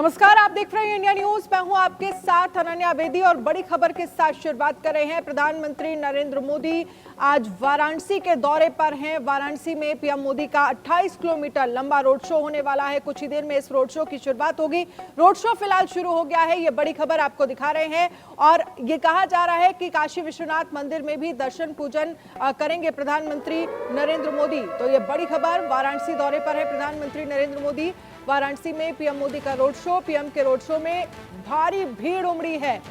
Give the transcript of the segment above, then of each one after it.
नमस्कार, आप देख रहे हैं इंडिया न्यूज। मैं हूं आपके साथ अनन्या बेदी और बड़ी खबर के साथ शुरुआत कर रहे हैं। प्रधानमंत्री नरेंद्र मोदी आज वाराणसी के दौरे पर हैं। वाराणसी में पीएम मोदी का 28 किलोमीटर लंबा रोड शो होने वाला है। कुछ ही देर में इस रोड शो की शुरुआत होगी। रोड शो फिलहाल शुरू हो गया है, ये बड़ी खबर आपको दिखा रहे हैं। और ये कहा जा रहा है कि काशी विश्वनाथ मंदिर में भी दर्शन पूजन करेंगे प्रधानमंत्री नरेंद्र मोदी। तो ये बड़ी खबर, वाराणसी दौरे पर है प्रधानमंत्री नरेंद्र मोदी। वाराणसी में पीएम मोदी का रोड शो, पीएम के रोड शो में भारी भीड़ उमड़ी है।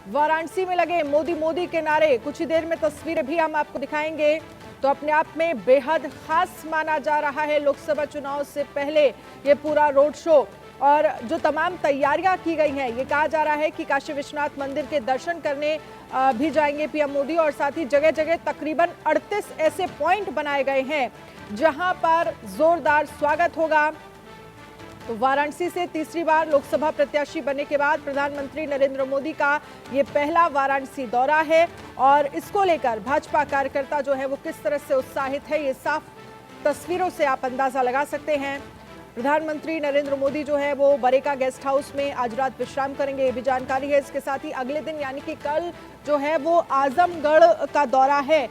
वाराणसी में लगे मोदी मोदी के नारे, कुछ ही देर में तस्वीरें भी हम आपको दिखाएंगे। तो अपने आप में बेहद खास माना जा रहा है लोकसभा चुनाव से पहले ये पूरा रोड शो। और जो तमाम तैयारियां की गई हैं, ये कहा जा रहा है कि काशी विश्वनाथ मंदिर के दर्शन करने भी जाएंगे पीएम मोदी। और साथ ही जगह जगह तकरीबन 38 ऐसे पॉइंट बनाए गए हैं जहां पर जोरदार स्वागत होगा। तो वाराणसी से तीसरी बार लोकसभा प्रत्याशी बनने के बाद प्रधानमंत्री नरेंद्र मोदी का ये पहला वाराणसी दौरा है। और इसको लेकर भाजपा कार्यकर्ता जो है वो किस तरह से उत्साहित है, ये साफ तस्वीरों से आप अंदाजा लगा सकते हैं। प्रधानमंत्री नरेंद्र मोदी जो है वो बरेका गेस्ट हाउस में आज रात विश्राम करेंगे, ये भी जानकारी है। इसके साथ ही अगले दिन यानी कि कल जो है वो आजमगढ़ का दौरा है।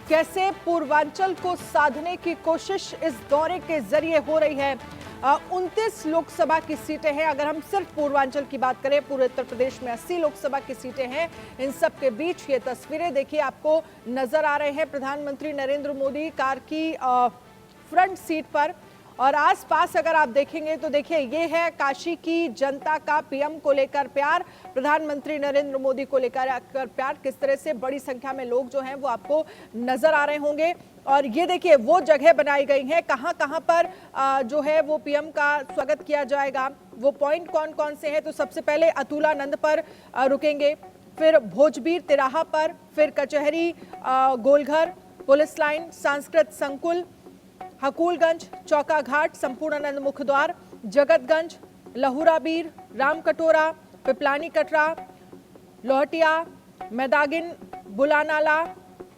कैसे पूर्वांचल को साधने की कोशिश इस दौरे के जरिए हो रही है। 29 लोकसभा की सीटें हैं। अगर हम सिर्फ पूर्वांचल की बात करें, पूरे उत्तर प्रदेश में 80 लोकसभा की सीटें हैं। इन सब के बीच ये तस्वीरें देखिए आपको नजर आ रहे हैं प्रधानमंत्री नरेंद्र मोदी कार की फ्रंट सीट पर। और आसपास अगर आप देखेंगे तो देखिए ये है काशी की जनता का पीएम को लेकर प्यार, प्रधानमंत्री नरेंद्र मोदी को लेकर प्यार। किस तरह से बड़ी संख्या में लोग जो हैं वो आपको नजर आ रहे होंगे। और ये देखिए वो जगह बनाई गई है, कहां कहां पर जो है वो पीएम का स्वागत किया जाएगा। वो पॉइंट कौन कौन से हैं, तो सबसे पहले अतुलानंद पर रुकेंगे, फिर भोजबीर तिराहा पर, फिर कचहरी, गोलघर, पुलिस लाइन, सांस्कृत संकुल, हकूलगंज, चौका घाट, संपूर्णानंद मुखद्वार, जगतगंज, लहुराबीर, रामकटोरा, पिपलानी कटरा, लोहटिया, मैदागिन, बुलानाला,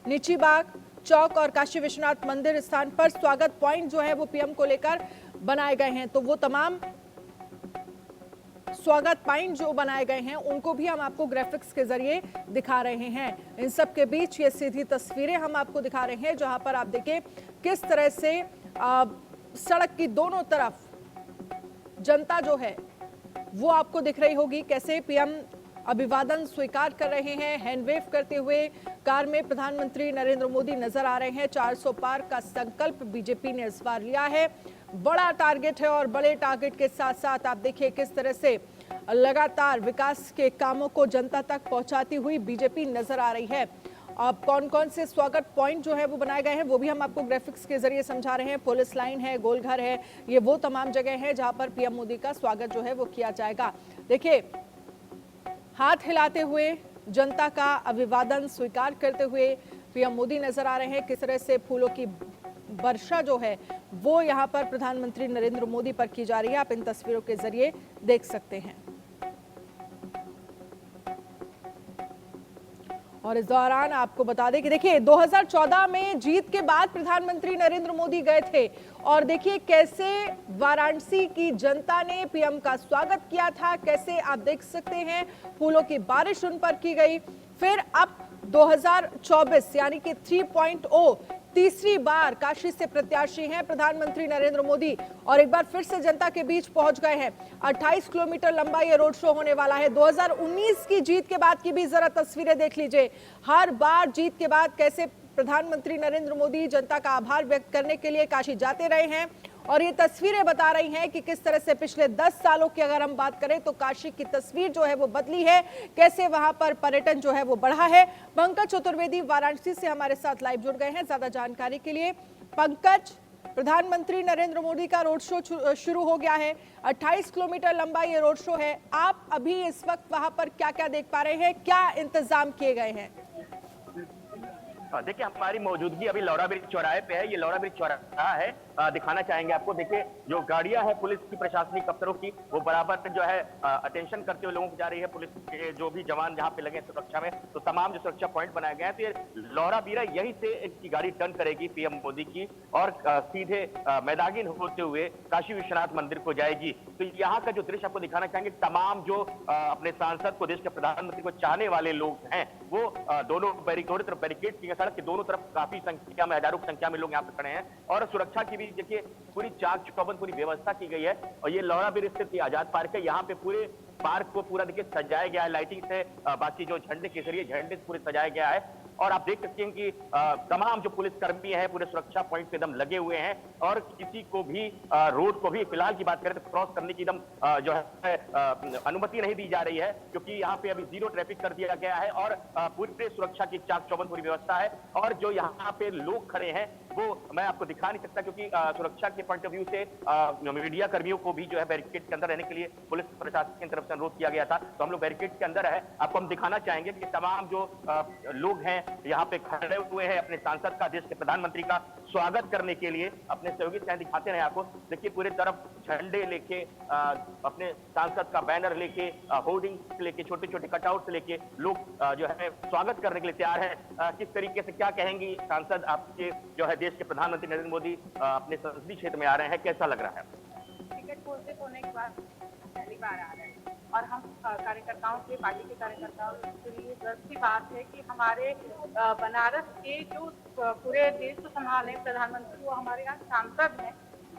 निचीबाग चौक और काशी विश्वनाथ मंदिर स्थान पर स्वागत पॉइंट जो है वो पीएम को लेकर बनाए गए हैं। तो वो तमाम स्वागत पॉइंट जो बनाए गए हैं उनको भी हम आपको ग्राफिक्स के जरिए दिखा रहे हैं। इन सब के बीच ये सीधी तस्वीरें हम आपको दिखा रहे हैं जहां पर आप देखें किस तरह से सड़क की दोनों तरफ जनता जो है वो आपको दिख रही होगी। कैसे पीएम अभिवादन स्वीकार कर रहे हैं, हैंडवेव करते हुए कार में प्रधानमंत्री नरेंद्र मोदी नजर आ रहे हैं। 400 पार का संकल्प बीजेपी ने इस बार लिया है। बड़ा टारगेट है और बड़े टारगेट के साथ साथ आप देखिए किस तरह से लगातार विकास के कामों को जनता तक पहुंचाती हुई बीजेपी नजर आ रही है। अब कौन कौन से स्वागत पॉइंट जो है वो बनाए गए हैं वो भी हम आपको ग्राफिक्स के जरिए समझा रहे हैं। पुलिस लाइन है, गोलघर है, ये वो तमाम जगह है जहां पर पीएम मोदी का स्वागत जो है वो किया जाएगा। देखिए हाथ हिलाते हुए जनता का अभिवादन स्वीकार करते हुए पीएम मोदी नजर आ रहे हैं। किस तरह से फूलों की वर्षा जो है वो यहाँ पर प्रधानमंत्री नरेंद्र मोदी पर की जा रही है, आप इन तस्वीरों के जरिए देख सकते हैं। और इस दौरान आपको बता दें कि देखिए 2014 में जीत के बाद प्रधानमंत्री नरेंद्र मोदी गए थे और देखिए कैसे वाराणसी की जनता ने पीएम का स्वागत किया था। कैसे आप देख सकते हैं फूलों की बारिश उन पर की गई। फिर अब 2024 यानी कि 3.0 तीसरी बार काशी से प्रत्याशी हैं प्रधानमंत्री नरेंद्र मोदी और एक बार फिर से जनता के बीच पहुंच गए हैं। 28 किलोमीटर लंबा ये रोड शो होने वाला है। 2019 की जीत के बाद की भी जरा तस्वीरें देख लीजिए। हर बार जीत के बाद कैसे प्रधानमंत्री नरेंद्र मोदी जनता का आभार व्यक्त करने के लिए काशी जाते रहे हैं। और ये तस्वीरें बता रही हैं कि किस तरह से पिछले 10 सालों की अगर हम बात करें तो काशी की तस्वीर जो है वो बदली है, कैसे वहां पर पर्यटन जो है वो बढ़ा है। पंकज चतुर्वेदी वाराणसी से हमारे साथ लाइव जुड़ गए हैं ज्यादा जानकारी के लिए। पंकज, प्रधानमंत्री नरेंद्र मोदी का रोड शो शुरू हो गया है। 28 किलोमीटर लंबा ये रोड शो है। आप अभी इस वक्त वहां पर क्या क्या देख पा रहे हैं, क्या इंतजाम किए गए हैं? देखिए, हमारी मौजूदगी अभी लौरा ब्रिज चौराहे पे है। ये लौरा ब्रिज चौराहा है, दिखाना चाहेंगे आपको। देखिए, जो गाड़ियां हैं पुलिस की, प्रशासनिक अफसरों की, वो बराबर जो है अटेंशन करते हुए लोगों को जा रही है। पुलिस के जो भी जवान जहां पे लगे सुरक्षा में, तो तमाम जो सुरक्षा पॉइंट बनाए गए हैं, तो ये लौरा बीरा यहीं से इनकी गाड़ी टर्न करेगी पीएम मोदी की, और सीधे मैदागिन होते हुए काशी विश्वनाथ मंदिर को जाएगी। तो यहाँ का जो दृश्य आपको दिखाना चाहेंगे, तमाम जो अपने सांसद को, देश के प्रधानमंत्री को चाहने वाले लोग हैं, वो दोनों तरफ बैरिकेड की, सड़क के दोनों तरफ काफी संख्या में, हजारों की संख्या में लोग यहाँ पे खड़े हैं। और सुरक्षा की भी देखिए पूरी चाक चौबंद पूरी व्यवस्था की गई है। और ये लौरा बीर स्थित आजाद पार्क है। यहाँ पे पूरे पार्क को पूरा देखिए सजाया गया है लाइटिंग से, बाकी जो झंडे के जरिए झंडे पूरे सजाया गया है। और आप देख सकते हैं कि तमाम जो पुलिस कर्मी हैं पूरे सुरक्षा पॉइंट पे एकदम लगे हुए हैं, और किसी को भी रोड को भी, फिलहाल की बात करें तो क्रॉस करने की एकदम जो है अनुमति नहीं दी जा रही है, क्योंकि यहाँ पे अभी जीरो ट्रैफिक कर दिया गया है। और पूरी सुरक्षा की चाक चौबंद पूरी व्यवस्था है। और जो यहाँ पे लोग खड़े हैं वो मैं आपको दिखा नहीं सकता, क्योंकि सुरक्षा के पॉइंट ऑफ व्यू से मीडिया कर्मियों को भी जो है बैरिकेड के अंदर रहने के लिए पुलिस प्रशासन की तरफ से अनुरोध किया गया था। तो हम लोग बैरिकेड के अंदर है। आपको हम दिखाना चाहेंगे कि तमाम जो लोग हैं यहाँ पे खड़े हुए हैं अपने सांसद का, देश के प्रधानमंत्री का स्वागत करने के लिए। अपने सहयोगी से दिखाते हैं आपको। देखिए, पूरे तरफ झंडे लेके, अपने सांसद का बैनर लेके, होर्डिंग लेके, छोटे छोटे कटआउट लेके लोग जो है स्वागत करने के लिए तैयार है। किस तरीके से, क्या कहेंगी सांसद, आपके जो है देश के प्रधानमंत्री नरेंद्र मोदी अपने संसदीय क्षेत्र में आ रहे हैं, कैसा लग रहा है? टिकट घोषित होने के बाद पहली बार आ रहे हैं, और हम कार्यकर्ताओं के, पार्टी के कार्यकर्ताओं के लिए गर्व की बात है कि हमारे बनारस के जो पूरे देश को संभाले प्रधानमंत्री, वो हमारे यहाँ सांसद हैं।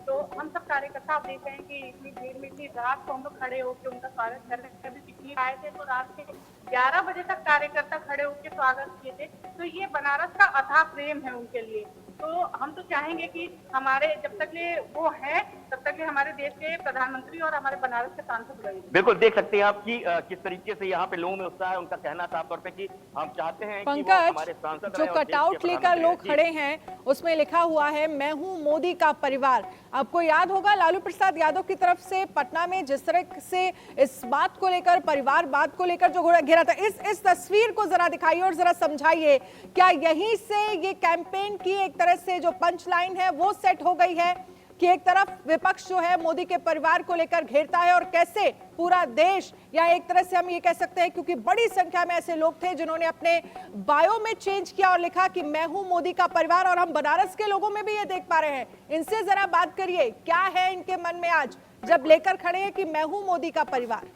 तो हम सब कार्यकर्ता, आप देख रहे हैं कि इतनी भीड़ में, इतनी रात को हम लोग खड़े होकर उनका स्वागत कर रहे हैं। अभी पिकनिक आए थे तो रात के 11 बजे तक कार्यकर्ता खड़े होकर स्वागत किए थे। तो ये बनारस का अथाह प्रेम है उनके लिए। तो हम तो चाहेंगे कि हमारे जब तक ये वो है, तब तक ये हमारे देश के प्रधानमंत्री और हमारे बनारस के सांसद रहे। बिल्कुल देख सकते हैं आप कि किस तरीके से यहाँ पे लोगों में उत्साह है। उनका कहना साफ तौर पे कि हम चाहते हैं कि वो हमारे सांसद जो कटआउट लेकर लोग खड़े हैं उसमें लिखा हुआ है, मैं हूं मोदी का परिवार। आपको याद होगा लालू प्रसाद यादव की तरफ से पटना में जिस तरह से इस बात को लेकर, परिवार बात को लेकर जो घोड़ा घेरा था, इस तस्वीर को जरा दिखाइए और जरा समझाइए, क्या यहीं से ये कैंपेन की एक तरह से जो पंच लाइन है वो सेट हो गई है कि एक तरफ विपक्ष जो है मोदी के परिवार को लेकर घेरता है, और कैसे पूरा देश, या एक तरह से हम ये कह सकते हैं क्योंकि बड़ी संख्या में ऐसे लोग थे जिन्होंने अपने बायो में चेंज किया और लिखा कि मैं हूं मोदी का परिवार, और हम बनारस के लोगों में भी ये देख पा रहे हैं। इनसे जरा बात करिए, क्या है इनके मन में आज जब लेकर खड़े हैं कि मैं हूं मोदी का परिवार?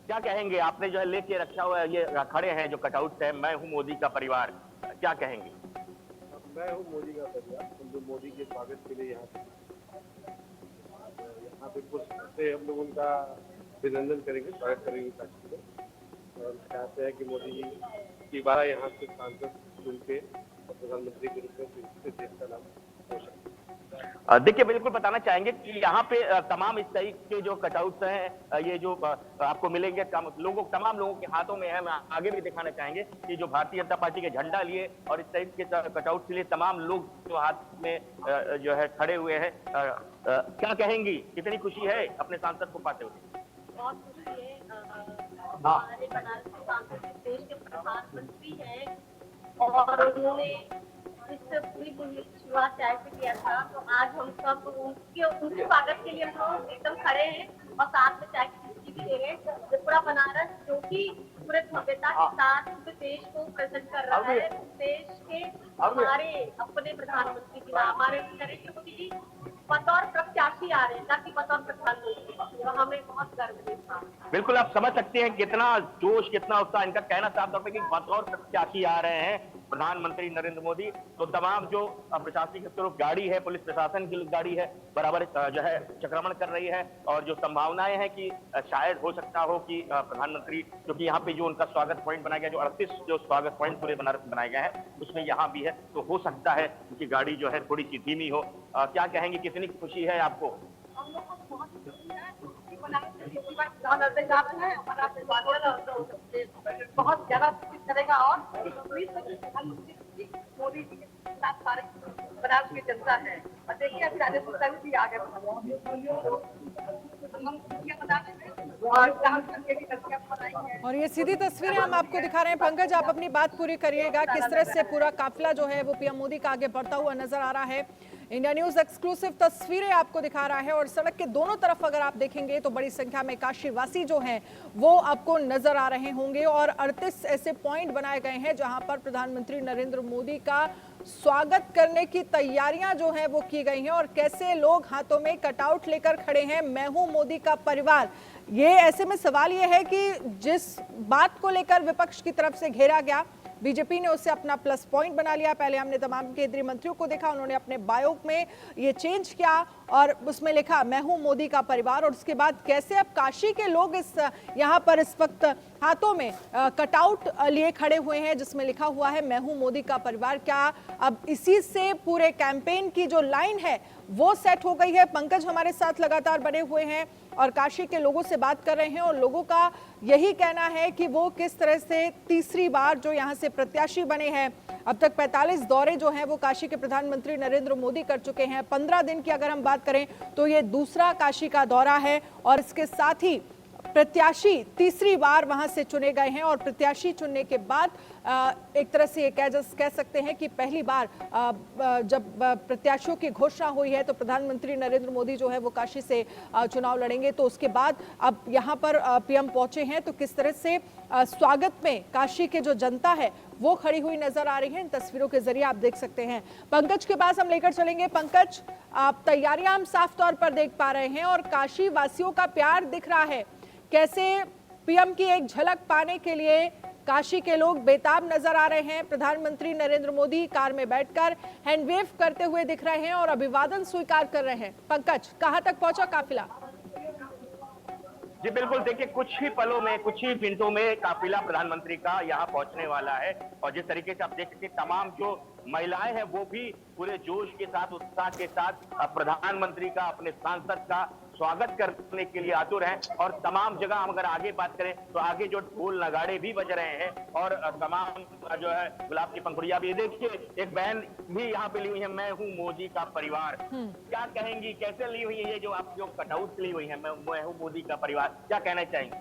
क्या कहेंगे? आपने जो है लेके रखा हुआ है, ये खड़े हैं जो कटआउट है, मैं हूं मोदी का परिवार, क्या कहेंगे? मैं हूँ मोदी का परिवार। हम लोग मोदी के स्वागत के लिए यहाँ पे कुछ से हम लोग उनका अभिनंदन करेंगे, स्वागत करेंगे काशी में। और चाहते हैं कि मोदी जी की बार यहाँ से सांसद चुन के प्रधानमंत्री के रूप में देश का नाम रोशन। देखिए, बिल्कुल बताना चाहेंगे कि यहाँ पे तमाम इस तरीके के जो कटआउट्स हैं, ये जो आपको मिलेंगे तमाम लोगों के हाथों में है। मैं आगे भी दिखाना चाहेंगे कि जो भारतीय जनता पार्टी के झंडा लिए और इस तरीके के कटआउट के लिए तमाम लोग जो हाथ में जो है खड़े हुए हैं। क्या कहेंगी, कितनी खुशी है अपने सांसद को पाते हुए? बहुत खुशी है। हमारे बनारस के सांसद देश के प्रधानमंत्री हैं, और उन्होंने इस पूरी मुहिम की शुरुआत चाय से किया था। तो आज हम सब उनके स्वागत के लिए हम लोग एकदम खड़े हैं, और साथ में चाय की चुस्की भी दे रहे हैं। जो पूरा बनारस जो कि पूरे भव्यता के साथ पूरे देश को प्रेजेंट कर रहा है, देश के हमारे अपने प्रधानमंत्री जी, हमारे नरेंद्र मोदी जी बतौर प्रत्याशी आ रहे हैं, ना कि बतौर प्रधानमंत्री। तो हमें बहुत गर्व है। बिल्कुल आप समझ सकते हैं कितना जोश, कितना उत्साह। इनका कहना साफ तौर पे कि बतौर प्रत्याशी आ रहे हैं प्रधानमंत्री नरेंद्र मोदी। तो तमाम जो प्रशासनिक गाड़ी है, पुलिस प्रशासन की गाड़ी है, बराबर जो है चक्रमण कर रही है। और जो संभावनाएं हैं कि शायद हो सकता हो कि प्रधानमंत्री, क्योंकि यहाँ पे जो उनका स्वागत पॉइंट बनाया गया, जो 38 जो स्वागत पॉइंट पूरे बनारस में बनाए गए हैं, उसमें यहाँ भी है। तो हो सकता है कि गाड़ी जो है थोड़ी सी धीमी हो। क्या कहेंगे, कितनी खुशी है आपको? हम लोग को बहुत खुशी है कि बनारस में इसी बार बहुत ज्यादा करेगा, और मोदी जी के साथ सारे बनारस की जनता है। और देखिए अभी राजेश गुप्ता भी आ गए। हम खुशियाँ मना रहे हैं और काम करके भी खुशियाँ मनाई है। और ये सीधी तस्वीरें हम आपको दिखा रहे हैं। पंकज, आप अपनी बात पूरी करिएगा। किस तरह से पूरा काफिला जो है वो पीएम मोदी का आगे बढ़ता हुआ नजर आ रहा है। इंडिया न्यूज एक्सक्लूसिव तस्वीरें आपको दिखा रहा है और सड़क के दोनों तरफ अगर आप देखेंगे तो बड़ी संख्या में काशीवासी जो हैं वो आपको नजर आ रहे होंगे और 38 ऐसे पॉइंट बनाए गए हैं जहां पर प्रधानमंत्री नरेंद्र मोदी का स्वागत करने की तैयारियां जो हैं वो की गई हैं और कैसे लोग हाथों में कटआउट लेकर खड़े हैं, मैं हूं मोदी का परिवार। ये ऐसे में सवाल ये है कि जिस बात को लेकर विपक्ष की तरफ से घेरा गया, बीजेपी ने उसे अपना प्लस पॉइंट बना लिया। पहले हमने तमाम केंद्रीय मंत्रियों को देखा, उन्होंने अपने बायो में ये चेंज किया और उसमें लिखा मैं हूं मोदी का परिवार। और उसके बाद कैसे अब काशी के लोग इस यहाँ पर इस वक्त हाथों में कटआउट लिए खड़े हुए हैं जिसमें लिखा हुआ है मैं हूं मोदी का परिवार। क्या अब इसी से पूरे कैंपेन की जो लाइन है वो सेट हो गई है? पंकज हमारे साथ लगातार बने हुए हैं और काशी के लोगों से बात कर रहे हैं और लोगों का यही कहना है कि वो किस तरह से तीसरी बार जो यहाँ से प्रत्याशी बने हैं। अब तक 45 दौरे जो हैं वो काशी के प्रधानमंत्री नरेंद्र मोदी कर चुके हैं। 15 दिन की अगर हम बात करें तो ये दूसरा काशी का दौरा है और इसके साथ ही प्रत्याशी तीसरी बार वहां से चुने गए हैं और प्रत्याशी चुनने के बाद एक तरह से ये कह सकते हैं कि पहली बार जब प्रत्याशियों की घोषणा हुई है तो प्रधानमंत्री नरेंद्र मोदी जो है वो काशी से चुनाव लड़ेंगे। तो उसके बाद अब यहाँ पर पीएम पहुंचे हैं तो किस तरह से स्वागत में काशी के जो जनता है वो खड़ी हुई नजर आ रही है, इन तस्वीरों के जरिए आप देख सकते हैं। पंकज के पास हम लेकर चलेंगे। पंकज, आप तैयारियां हम साफ तौर पर देख पा रहे हैं और काशी वासियों का प्यार दिख रहा है। कैसे पीएम की एक झलक पाने के लिए काशी के लोग बेताब नजर आ रहे हैं। प्रधानमंत्री नरेंद्र मोदी कार में बैठकर हैंडवेव करते हुए दिख रहे हैं और अभिवादन स्वीकार कर रहे हैं। पंकज, कहां तक पहुंचा काफिला? जी बिल्कुल, देखिए कुछ ही पलों में, कुछ ही मिनटों में काफिला प्रधानमंत्री का यहाँ पहुंचने वाला है और जिस तरीके से आप देख सकते हैं तमाम जो महिलाएं हैं वो भी पूरे जोश के साथ, उत्साह के साथ प्रधानमंत्री का, अपने सांसद का स्वागत करने के लिए आतुर हैं और तमाम जगह हम अगर आगे बात करें तो आगे जो ढोल नगाड़े भी बज रहे हैं और तमाम जो है गुलाब की पंखुड़ियां भी। देखिए एक बहन भी यहाँ पे ली हुई है, मैं हूँ मोदी का परिवार। क्या कहेंगी, कैसे ली हुई है ये जो आप जो कटआउट ली हुई है मैं हूँ मोदी का परिवार, क्या कहना चाहेंगे?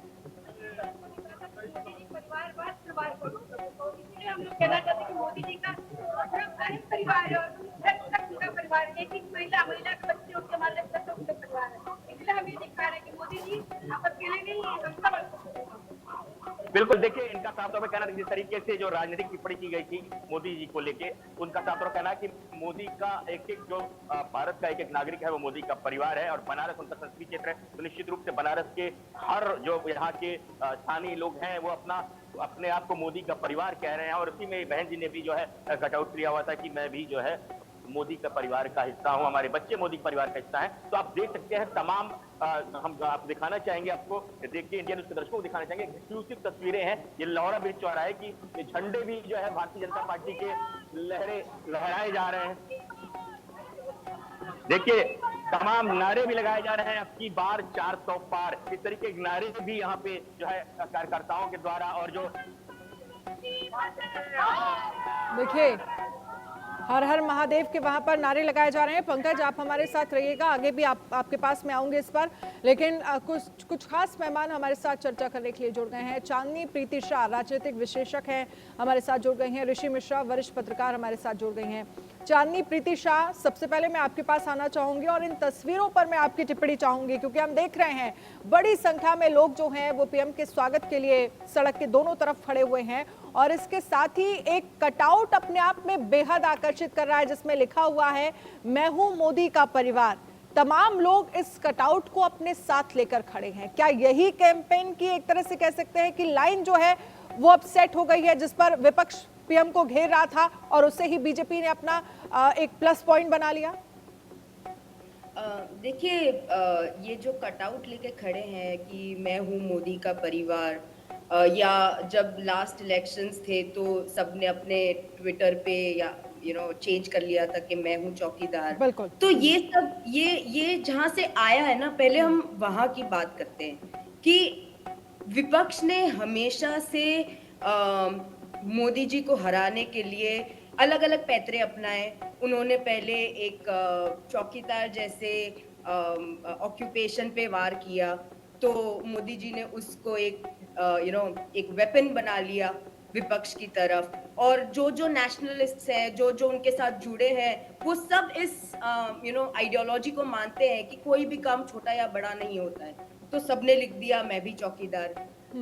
हम लोग कहना चाहते हैं कि मोदी जी का परिवार है और परिवार एक महिला के बच्चे उनके हमारे परिवार है। इसलिए हम ये दिखा रहे हैं कि मोदी जी आप अकेले नहीं है। बिल्कुल, देखिए इनका साफ तौर पर कहना जिस तरीके से जो राजनीतिक टिप्पणी की गई थी मोदी जी को लेके, उनका साफ तौर पर कहना है कि मोदी का एक एक जो भारत का एक एक नागरिक है वो मोदी का परिवार है और बनारस उनका संसदीय क्षेत्र है तो निश्चित रूप से बनारस के हर जो यहाँ के स्थानीय लोग हैं वो अपने आप को मोदी का परिवार कह रहे हैं और उसी में बहन जी ने भी जो है कटआउट किया हुआ था कि मैं भी जो है मोदी का परिवार का हिस्सा हूं, हमारे बच्चे मोदी परिवार का हिस्सा हैं। तो आप देख सकते हैं तमाम हम आप दिखाना चाहेंगे आपको, देखिए इंडियन न्यूज के दर्शकों को दिखाना चाहेंगे एक्सक्लूसिव तस्वीरें हैं। ये लौरा ब्रिज चौराहे की, ये झंडे भी जो है भारतीय जनता पार्टी के लहराए जा रहे हैं। देखिए तमाम नारे भी लगाए जा रहे हैं, अब की बार 400 पार, इस तरीके के नारे भी यहाँ पे जो है कार्यकर्ताओं के द्वारा और जो देखिए हर हर महादेव के वहां पर नारे लगाए जा रहे हैं। पंकज, आप हमारे साथ रहिएगा, आगे भी आपके पास में आऊंगे इस पर, लेकिन कुछ खास मेहमान हमारे साथ चर्चा करने के लिए जुड़ गए हैं। चांदनी प्रीति शाह राजनीतिक विशेषज्ञ हैं, हमारे साथ जुड़ गई हैं। ऋषि मिश्रा वरिष्ठ पत्रकार हमारे साथ जुड़ गई हैं। चांदनी प्रीति शाह, सबसे पहले मैं आपके पास आना चाहूंगी और इन तस्वीरों पर मैं आपकी टिप्पणी चाहूंगी क्योंकि हम देख रहे हैं बड़ी संख्या में लोग जो हैं वो पीएम के स्वागत के लिए सड़क के दोनों तरफ खड़े हुए हैं और इसके साथ ही एक कटआउट अपने आप में बेहद आकर्षित कर रहा है जिसमें लिखा हुआ है मैं हूं मोदी का परिवार। तमाम लोग इस कटआउट को अपने साथ लेकर खड़े हैं। क्या यही कैंपेन की एक तरह से कह सकते हैं कि लाइन जो है वो अब सेट हो गई है जिस पर विपक्ष पीएम को घेर रहा था और उससे ही बीजेपी ने अपना एक प्लस पॉइंट बना लिया? देखिए ये जो कटआउट लेके खड़े हैं कि मैं हूँ मोदी का परिवार, या जब लास्ट इलेक्शंस थे तो सबने अपने ट्विटर पे या चेंज कर लिया था कि मैं हूँ चौकीदार। बिल्कुल। तो ये सब ये जहाँ से आया है ना, पहले हम वहाँ की बात करते हैं कि विपक्ष ने हमेशा से मोदी जी को हराने के लिए अलग अलग पैतरे अपनाए। उन्होंने पहले एक चौकीदार जैसे ऑक्यूपेशन पे वार किया, तो मोदी जी ने उसको एक एक वेपन बना लिया विपक्ष की तरफ। और जो नेशनलिस्ट्स हैं, जो उनके साथ जुड़े हैं, वो सब इस आइडियोलॉजी को मानते हैं कि कोई भी काम छोटा या बड़ा नहीं होता है। तो सबने लिख दिया मैं भी चौकीदार।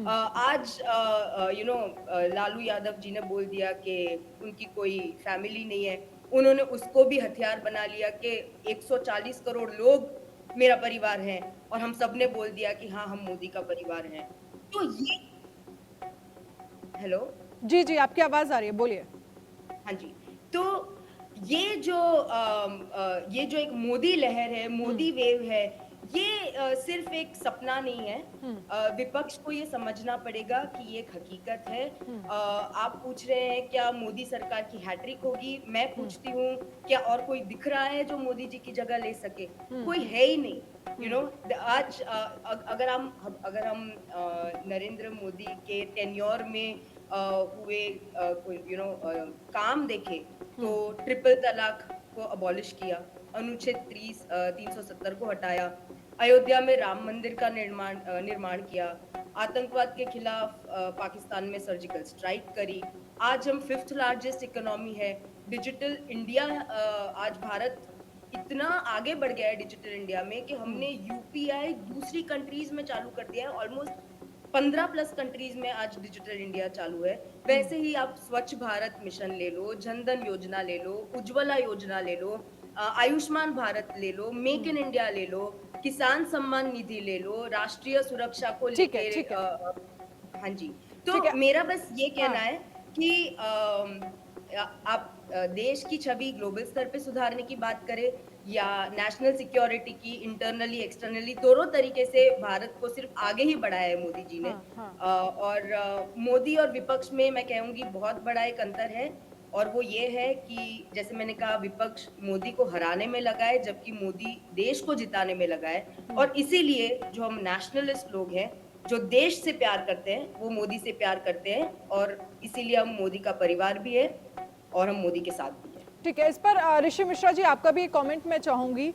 आज लालू यादव जी ने बोल दिया कि उनकी कोई फैमिली नहीं है। उन्होंने उसको भी हथियार बना लिया कि 140 करोड़ लोग मेरा परिवार है, और हम सब ने बोल दिया कि हाँ, हम मोदी का परिवार हैं। तो ये हेलो जी जी, आपकी आवाज आ रही है, बोलिए। हाँ जी। तो ये जो एक मोदी लहर है, मोदी वेव है, ये सिर्फ एक सपना नहीं है। विपक्ष को ये समझना पड़ेगा कि ये एक हकीकत है। आप पूछ रहे हैं क्या मोदी सरकार की हैट्रिक होगी? मैं पूछती हूँ, क्या और कोई दिख रहा है जो मोदी जी की जगह ले सके? कोई है ही नहीं। आज अगर हम नरेंद्र मोदी के टेन्योर में हुए कोई काम देखें, तो ट्रिपल तलाक को अबॉलिश किया, अनुच्छेद 370 को हटाया, अयोध्या में राम मंदिर का निर्माण किया, आतंकवाद के खिलाफ पाकिस्तान में सर्जिकल स्ट्राइक करी। आज हम 5th लार्जेस्ट इकोनॉमी है। डिजिटल इंडिया, आज भारत इतना आगे बढ़ गया है डिजिटल इंडिया में कि हमने यूपीआई दूसरी कंट्रीज में चालू कर दिया है। ऑलमोस्ट 15+ कंट्रीज में आज डिजिटल इंडिया चालू है। वैसे ही आप स्वच्छ भारत मिशन ले लो, जनधन योजना ले लो, उज्ज्वला योजना ले लो, आयुष्मान भारत ले लो, मेक इन इंडिया ले लो, किसान सम्मान निधि ले लो, राष्ट्रीय सुरक्षा को ठीक है, लेकर ठीक है। हाँ जी। ठीक है। तो मेरा बस ये कहना हाँ। है कि आप देश की छवि ग्लोबल स्तर पे सुधारने की बात करें या नेशनल सिक्योरिटी की, इंटरनली एक्सटर्नली दोनों तरीके से भारत को सिर्फ आगे ही बढ़ाया है मोदी जी ने। और मोदी और विपक्ष में मैं कहूंगी बहुत बड़ा एक अंतर है, और वो ये है कि जैसे मैंने कहा, विपक्ष मोदी को हराने में लगा है, जबकि मोदी देश को जिताने में लगा है। और इसीलिए जो हम नेशनलिस्ट लोग हैं, जो देश से प्यार करते हैं, वो मोदी से प्यार करते हैं, और इसीलिए हम मोदी का परिवार भी है और हम मोदी के साथ भी हैं। ठीक है, इस पर ऋषि मिश्रा जी आपका भी कमेंट मैं चाहूंगी।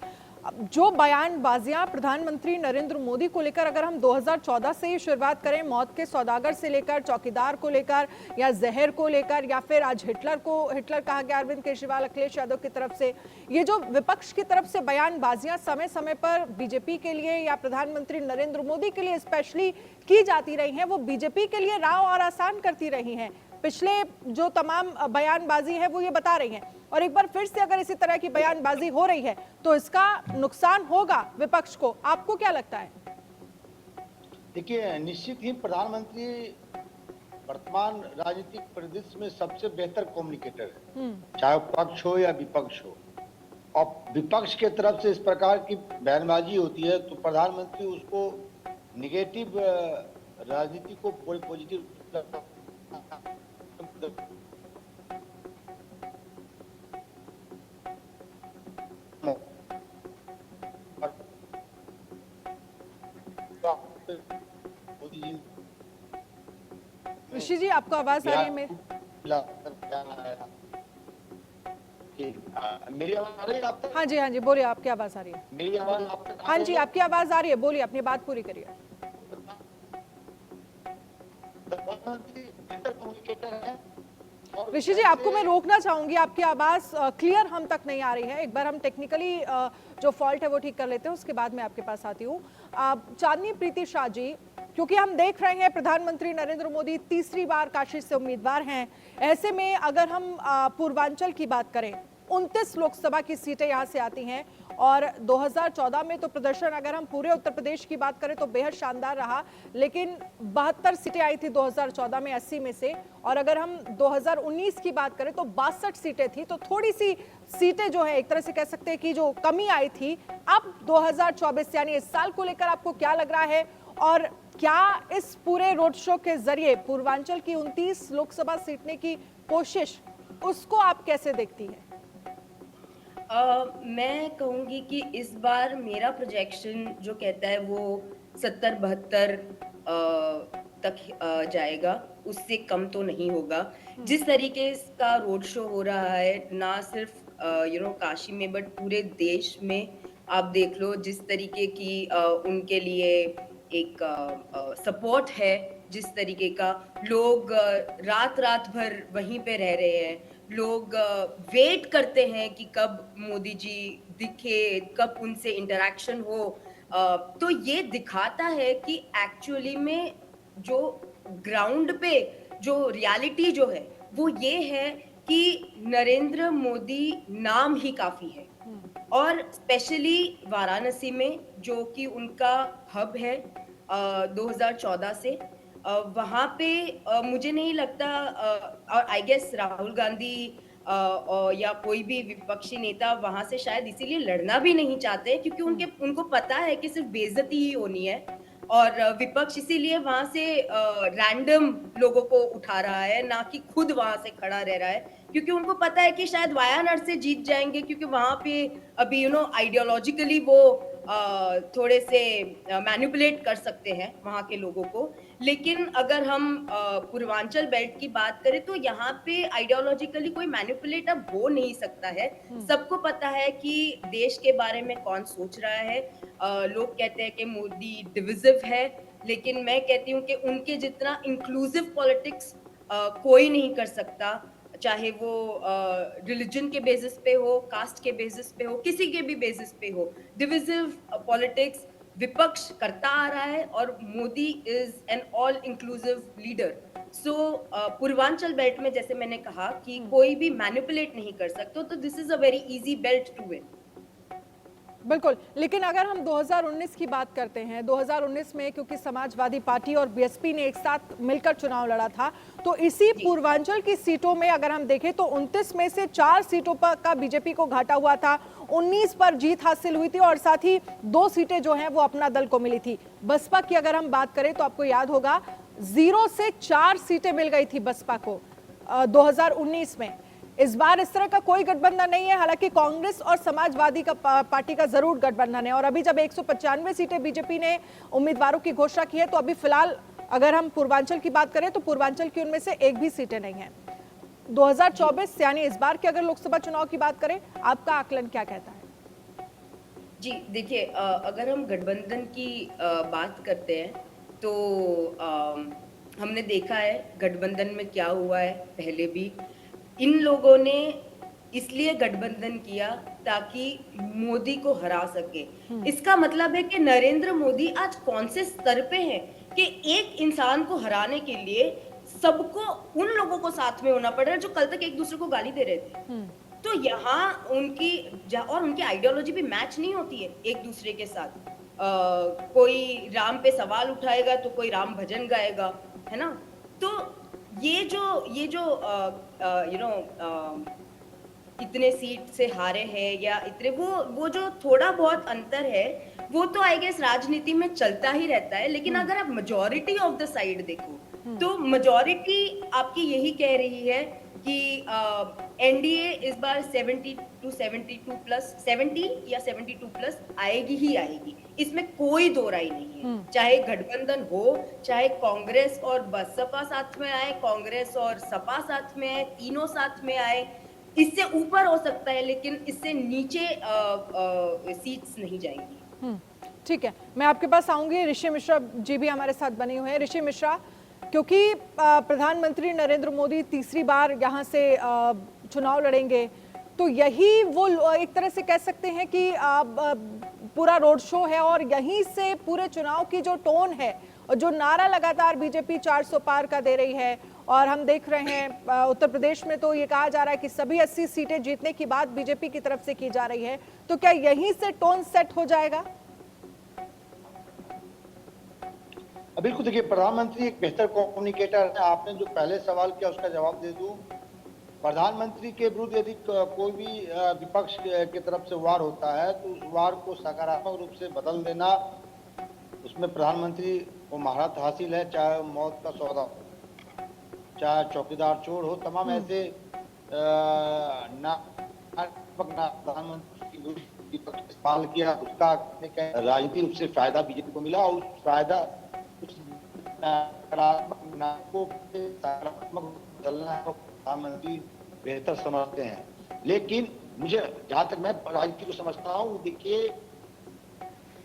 जो बयानबाजियां प्रधानमंत्री नरेंद्र मोदी को लेकर, अगर हम 2014 से ही शुरुआत करें, मौत के सौदागर से लेकर चौकीदार को लेकर या जहर को लेकर, या फिर आज हिटलर कहा गया अरविंद केजरीवाल अखिलेश यादव की तरफ से, ये जो विपक्ष की तरफ से बयानबाजियां समय समय पर बीजेपी के लिए या प्रधानमंत्री नरेंद्र मोदी के लिए स्पेशली की जाती रही हैं, वो बीजेपी के लिए राह और आसान करती रही हैं। पिछले जो तमाम बयानबाजी है वो ये बता रही हैं, और एक बार फिर से अगर इसी तरह की बयानबाजी हो रही है तो इसका नुकसान होगा विपक्ष को। आपको क्या लगता है? देखिए, निश्चित ही प्रधानमंत्री वर्तमान राजनीतिक परिदृश्य में सबसे बेहतर कम्युनिकेटर है, चाहे पक्ष हो या विपक्ष हो। और विपक्ष के तरफ से इस प्रकार की बयानबाजी होती है तो प्रधानमंत्री उसको निगेटिव राजनीति को पॉजिटिव ऋषि जी आपको आवाज आ रही है मेरी? मेरी आवाज आ रही है आप तक? हाँ जी बोलिए, आपकी आवाज आ रही है। मेरी आवाज आप तक? हाँ जी, आपकी आवाज आ रही है, बोलिए, अपनी बात पूरी करिए। ऋषि जी आपको मैं रोकना चाहूंगी, आपकी आवाज क्लियर हम तक नहीं आ रही है। एक बार हम टेक्निकली जो फॉल्ट है वो ठीक कर लेते हैं, उसके बाद मैं आपके पास आती हूँ। चांदनी प्रीति शाह जी, क्योंकि हम देख रहे हैं प्रधानमंत्री नरेंद्र मोदी तीसरी बार काशी से उम्मीदवार हैं, ऐसे में अगर हम पूर्वांचल की बात करें, 29 लोकसभा की सीटें यहां से आती हैं, और 2014 में तो प्रदर्शन अगर हम पूरे उत्तर प्रदेश की बात करें तो बेहद शानदार रहा, लेकिन 72 सीटें आई थी 2014 में 80 में से, और अगर हम 2019 की बात करें तो 62 सीटें थी। तो थोड़ी सी सीटें जो है एक तरह से कह सकते हैं कि जो कमी आई थी। अब 2024 यानी इस साल को लेकर आपको क्या लग रहा है, और क्या इस पूरे रोड शो के जरिए पूर्वांचल की 29 लोकसभा सीटने की कोशिश, उसको आप कैसे देखती हैं? मैं कहूँगी कि इस बार मेरा प्रोजेक्शन जो कहता है वो 70-72 तक जाएगा, उससे कम तो नहीं होगा। जिस तरीके का रोड शो हो रहा है, ना सिर्फ काशी में बट पूरे देश में, आप देख लो जिस तरीके की उनके लिए एक सपोर्ट है, जिस तरीके का लोग रात-रात भर वहीं पे रह रहे हैं। लोग वेट करते हैं कि कब मोदी जी दिखे, कब उनसे इंटरैक्शन हो। तो ये दिखाता है कि एक्चुअली में जो ग्राउंड पे जो रियलिटी जो है, वो ये है कि नरेंद्र मोदी नाम ही काफ़ी है। और स्पेशली वाराणसी में जो कि उनका हब है 2014 से वहाँ पे मुझे नहीं लगता और आई गेस राहुल गांधी या कोई भी विपक्षी नेता वहाँ से शायद इसीलिए लड़ना भी नहीं चाहते क्योंकि उनको पता है कि सिर्फ बेइज्जती ही होनी है और विपक्ष इसीलिए वहाँ से रैंडम लोगों को उठा रहा है, ना कि खुद वहाँ से खड़ा रह रहा है क्योंकि उनको पता है कि शायद वायानाड से जीत जाएँगे क्योंकि वहाँ पे अभी आइडियोलॉजिकली वो थोड़े से मैनिपुलेट कर सकते हैं वहाँ के लोगों को। लेकिन अगर हम पूर्वांचल बेल्ट की बात करें तो यहाँ पे आइडियोलॉजिकली कोई मैनिपुलेट अब हो नहीं सकता है। सबको पता है कि देश के बारे में कौन सोच रहा है। लोग कहते हैं कि मोदी डिविजिव है, लेकिन मैं कहती हूँ कि उनके जितना इंक्लूसिव पॉलिटिक्स कोई नहीं कर सकता। चाहे वो रिलीजन के बेसिस पे हो, कास्ट के बेसिस पे हो, किसी के भी बेसिस पे हो। डिविजिव पॉलिटिक्स विपक्ष करता आ रहा है और Modi is an all inclusive leader. So Purvanchal belt में जैसे मैंने कहा कि कोई भी मैनिपुलेट नहीं कर सकता, तो this is a very easy belt to win. बिल्कुल, लेकिन अगर हम 2019 की बात करते हैं, 2019 में क्योंकि समाजवादी पार्टी और बीएसपी ने एक साथ मिलकर चुनाव लड़ा था, तो इसी पूर्वांचल की सीटों में अगर हम देखें तो 29 में से 4 सीटों पर का बीजेपी को घाटा हुआ था, 19 पर जीत हासिल हुई थी और साथ ही 2 सीटें जो हैं वो अपना दल को मिली थी। बसपा की अगर हम बात करें तो आपको याद होगा 0 से 4 सीटें मिल गई थी बसपा को 2019 में। इस बार इस तरह का कोई गठबंधन नहीं है, हालांकि कांग्रेस और समाजवादी का पार्टी का जरूर गठबंधन है और अभी जब 195 सीटें बीजेपी ने उम्मीदवारों की घोषणा की है तो अभी फिलहाल अगर हम पूर्वांचल की बात करें तो पूर्वांचल की उनमें से एक भी सीटें नहीं है। 2024 यानी इस बार के अगर लोकसभा चुनाव की बात करें, आपका आकलन क्या कहता है? जी देखिए, अगर हम गठबंधन की बात करते हैं तो हमने देखा है गठबंधन में क्या हुआ है। पहले भी इन लोगों ने इसलिए गठबंधन किया ताकि मोदी को हरा सके। इसका मतलब है कि नरेंद्र मोदी आज कौन से स्तर पे हैं कि एक इंसान को हराने के लिए सबको उन लोगों को साथ में होना पड़ रहा है जो कल तक एक दूसरे को गाली दे रहे थे। तो यहाँ उनकी आइडियोलॉजी भी मैच नहीं होती है एक दूसरे के साथ। कोई राम पे सवाल उठाएगा तो कोई राम भजन गाएगा, है ना। तो ये जो इतने सीट से हारे हैं या इतने वो जो थोड़ा बहुत अंतर है वो तो आई गेस राजनीति में चलता ही रहता है। लेकिन अगर आप मेजॉरिटी ऑफ द साइड देखो तो मेजॉरिटी आपकी यही कह रही है कि एनडीए इस बार 70 to 72 प्लस 70 या 72 प्लस आएगी ही आएगी, इसमें कोई दो राय नहीं है। चाहे गठबंधन हो, चाहे कांग्रेस और बसपा साथ में आए, कांग्रेस और सपा साथ में आए, तीनों साथ में आए, इससे ऊपर हो सकता है लेकिन इससे नीचे सीट्स नहीं जाएंगी। ठीक है, मैं आपके पास आऊंगी। ऋषि मिश्रा जी भी हमारे साथ बने हुए हैं। ऋषि मिश्रा, क्योंकि प्रधानमंत्री नरेंद्र मोदी तीसरी बार यहाँ से चुनाव लड़ेंगे, तो यही वो एक तरह से कह सकते हैं कि पूरा रोड शो है और यहीं से पूरे चुनाव की जो टोन है और जो नारा लगातार बीजेपी 400 पार का दे रही है, और हम देख रहे हैं उत्तर प्रदेश में तो ये कहा जा रहा है कि सभी 80 सीटें जीतने की बात बीजेपी की तरफ से की जा रही है, तो क्या यहीं से टोन सेट हो जाएगा? बिल्कुल, देखिए प्रधानमंत्री एक बेहतर कम्युनिकेटर है। आपने जो पहले सवाल किया उसका जवाब दे दूं। प्रधानमंत्री के विरुद्ध यदि कोई भी विपक्ष की तरफ से वार होता है तो उस वार को सकारात्मक रूप से बदल देना, उसमें प्रधानमंत्री को महारत हासिल है। चाहे मौत का सौदा हो, चाहे चौकीदार चोर हो, तमाम ऐसे प्रधानमंत्री की इस्तेमाल किया, उसका राजनीतिक रूप से फायदा बीजेपी को मिला और उस फायदा प्रधानमंत्री बेहतर समझते हैं। लेकिन मुझे जहां तक मैं राजनीति को समझता हूँ, देखिए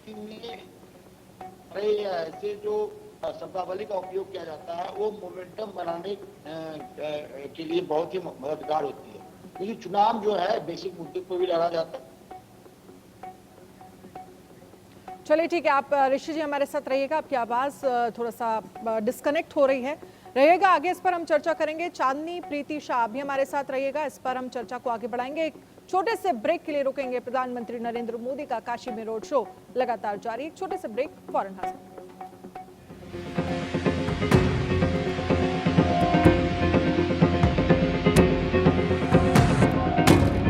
राजनीति में ऐसे जो शब्दावली का उपयोग किया जाता है वो मोमेंटम बनाने के लिए बहुत ही मददगार होती है, क्योंकि चुनाव जो है बेसिक मुद्दे पर भी लड़ा जाता है। चलिए ठीक है, आप ऋषि जी हमारे साथ रहिएगा, आपकी आवाज थोड़ा सा डिस्कनेक्ट हो रही है, रहिएगा आगे, इस पर हम चर्चा करेंगे। चांदनी प्रीति शाह भी हमारे साथ रहिएगा, इस पर हम चर्चा को आगे बढ़ाएंगे। एक छोटे से ब्रेक के लिए रुकेंगे। प्रधानमंत्री नरेंद्र मोदी का काशी में रोड शो लगातार जारी, एक छोटे से ब्रेक फौरन हाजिर।